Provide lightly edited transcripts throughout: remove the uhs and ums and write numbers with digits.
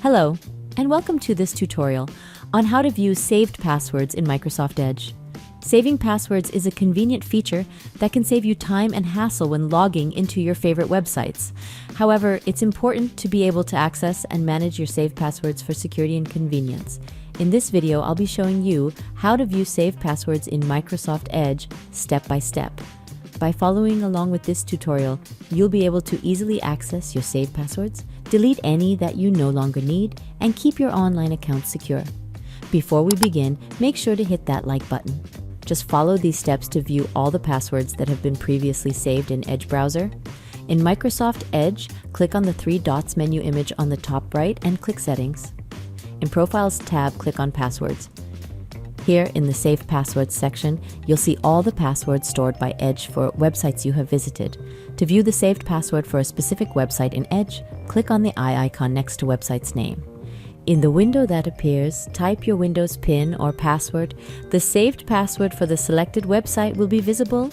Hello, and welcome to this tutorial on how to view saved passwords in Microsoft Edge. Saving passwords is a convenient feature that can save you time and hassle when logging into your favorite websites. However, it's important to be able to access and manage your saved passwords for security and convenience. In this video, I'll be showing you how to view saved passwords in Microsoft Edge step by step. By following along with this tutorial, you'll be able to easily access your saved passwords, delete any that you no longer need, and keep your online account secure. Before we begin, make sure to hit that like button. Just follow these steps to view all the passwords that have been previously saved in Edge browser. In Microsoft Edge, click on the three dots menu image on the top right and click Settings. In Profiles tab, click on Passwords. Here in the Save Passwords section, you'll see all the passwords stored by Edge for websites you have visited. To view the saved password for a specific website in Edge, click on the eye icon next to website's name. In the window that appears, type your Windows PIN or password. The saved password for the selected website will be visible.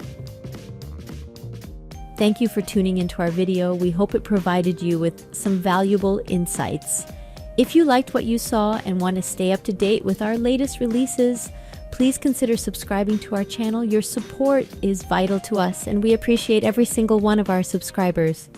Thank you for tuning into our video. We hope it provided you with some valuable insights. If you liked what you saw and want to stay up to date with our latest releases, please consider subscribing to our channel. Your support is vital to us, and we appreciate every single one of our subscribers.